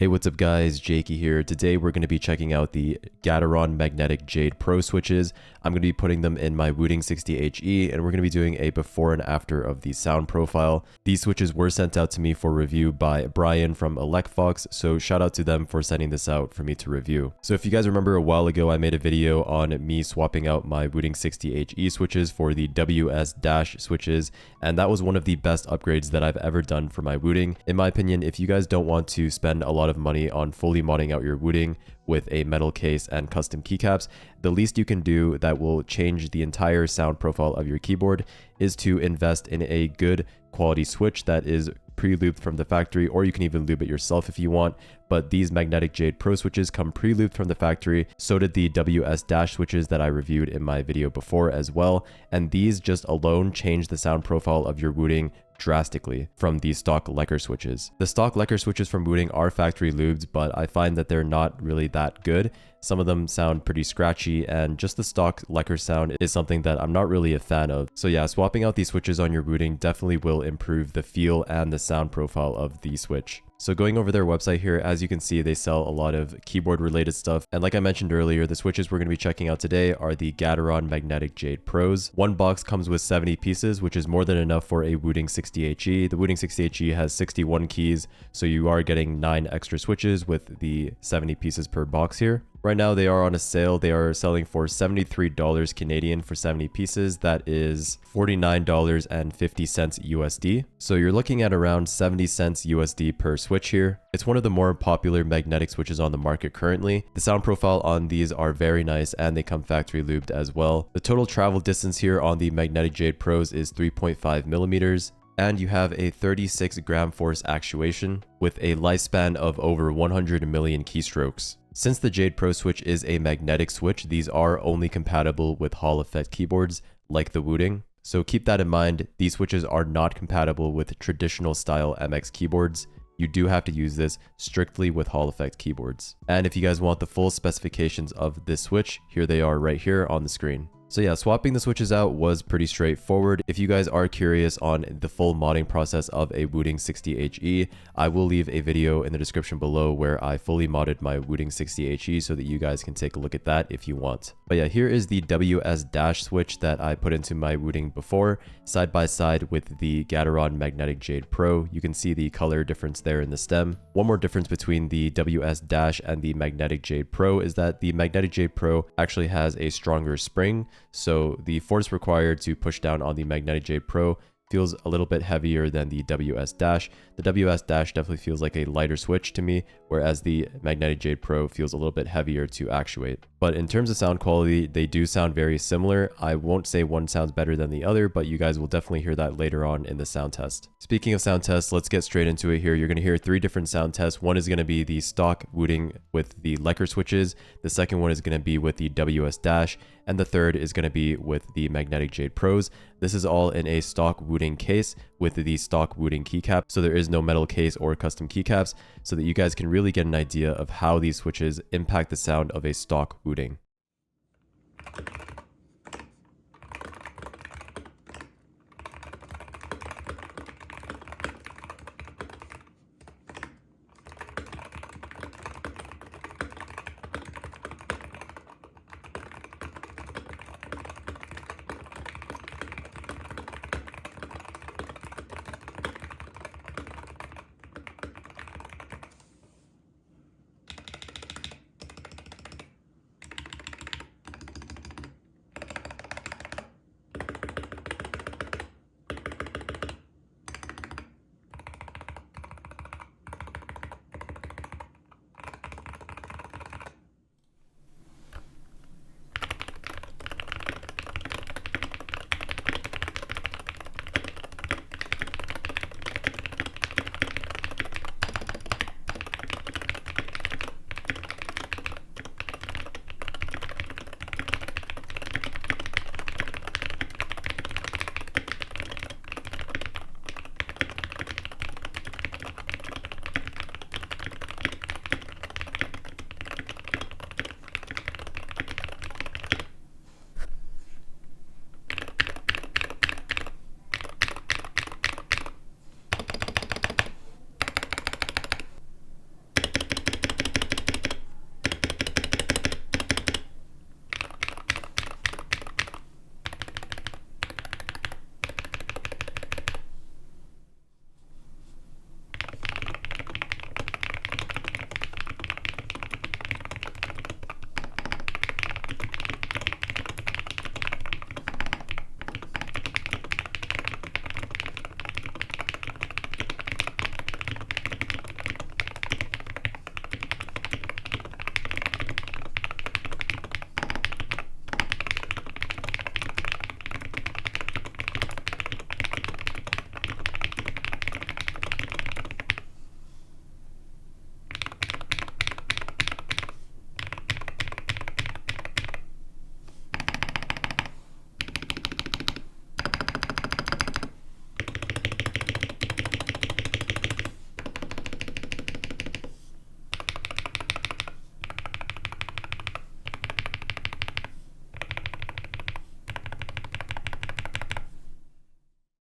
Hey, what's up guys, Jaeky here. Today we're going to be checking out the Gateron Magnetic Jade Pro switches. I'm going to be putting them in my Wooting 60HE and we're going to be doing a before and after of the sound profile. These switches were sent out to me for review by Brian from Lekkers, so shout out to them for sending this out for me to review. So if you guys remember, a while ago I made a video on me swapping out my Wooting 60HE switches for the WS Dash switches, and that was one of the best upgrades that I've ever done for my Wooting. In my opinion, if you guys don't want to spend a lot of money on fully modding out your Wooting with a metal case and custom keycaps, the least you can do that will change the entire sound profile of your keyboard is to invest in a good quality switch that is pre-looped from the factory, or you can even lube it yourself if you want. But these Magnetic Jade Pro switches come pre-looped from the factory. So did the WS Dash switches that I reviewed in my video before as well. And these just alone change the sound profile of your Wooting drastically from the stock Lekkers switches. The stock Lekkers switches from Wooting are factory lubed, but I find that they're not really that good. Some of them sound pretty scratchy, and just the stock Lekkers sound is something that I'm not really a fan of. So yeah, swapping out these switches on your Wooting definitely will improve the feel and the sound profile of the switch. So going over their website here, as you can see, they sell a lot of keyboard related stuff. And like I mentioned earlier, the switches we're going to be checking out today are the Gateron Magnetic Jade Pros. One box comes with 70 pieces, which is more than enough for a Wooting 60HE. The Wooting 60HE has 61 keys, so you are getting 9 extra switches with the 70 pieces per box here. Right now they are on a sale. They are selling for $73 Canadian for 70 pieces. That is $49.50 USD. So you're looking at around 70 cents USD per switch here. It's one of the more popular magnetic switches on the market currently. The sound profile on these are very nice and they come factory lubed as well. The total travel distance here on the Magnetic Jade Pros is 3.5 millimeters. And you have a 36 gram force actuation with a lifespan of over 100 million keystrokes. Since the Jade Pro switch is a magnetic switch, these are only compatible with Hall effect keyboards like the Wooting. So keep that in mind. These switches are not compatible with traditional style MX keyboards. You do have to use this strictly with Hall effect keyboards. And if you guys want the full specifications of this switch, here they are right here on the screen. So yeah, swapping the switches out was pretty straightforward. If you guys are curious on the full modding process of a Wooting 60HE, I will leave a video in the description below where I fully modded my Wooting 60HE so that you guys can take a look at that if you want. But yeah, here is the WS Dash switch that I put into my Wooting before, side by side with the Gateron Magnetic Jade Pro. You can see the color difference there in the stem. One more difference between the WS Dash and the Magnetic Jade Pro is that the Magnetic Jade Pro actually has a stronger spring. So the force required to push down on the Magnetic Jade Pro feels a little bit heavier than the WS Dash. The WS Dash definitely feels like a lighter switch to me, whereas the Magnetic Jade Pro feels a little bit heavier to actuate. But in terms of sound quality, they do sound very similar. I won't say one sounds better than the other, but you guys will definitely hear that later on in the sound test. Speaking of sound tests, let's get straight into it here. You're going to hear 3 different sound tests. One is going to be the stock Wooting with the Lekkers switches. The second one is going to be with the WS Dash. And the third is going to be with the Magnetic Jade Pros. This is all in a stock Wooting case with the stock Wooting keycap. So there is no metal case or custom keycaps, so that you guys can really get an idea of how these switches impact the sound of a stock Wooting.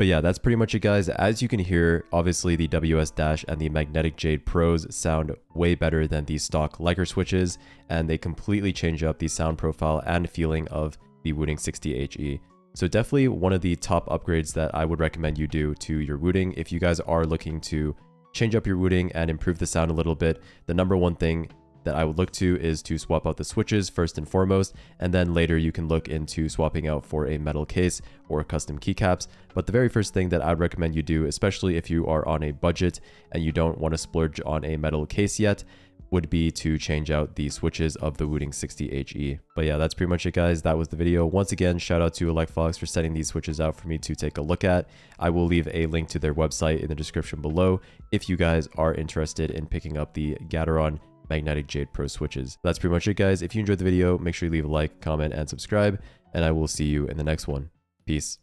But yeah, that's pretty much it, guys. As you can hear, obviously the WS Dash and the Magnetic Jade Pros sound way better than the stock Lekkers switches, and they completely change up the sound profile and feeling of the Wooting 60HE. So definitely one of the top upgrades that I would recommend you do to your Wooting if you guys are looking to change up your Wooting and improve the sound a little bit. The number one thing that I would look to is to swap out the switches first and foremost, and then later you can look into swapping out for a metal case or custom keycaps. But the very first thing that I'd recommend you do, especially if you are on a budget and you don't want to splurge on a metal case yet, would be to change out the switches of the Wooting 60HE. But yeah, that's pretty much it, guys. That was the video. Once again, shout out to Lekkers for sending these switches out for me to take a look at. I will leave a link to their website in the description below if you guys are interested in picking up the Gateron Magnetic Jade Pro switches. That's pretty much it, guys. If you enjoyed the video, make sure you leave a like, comment, and subscribe, and I will see you in the next one. Peace.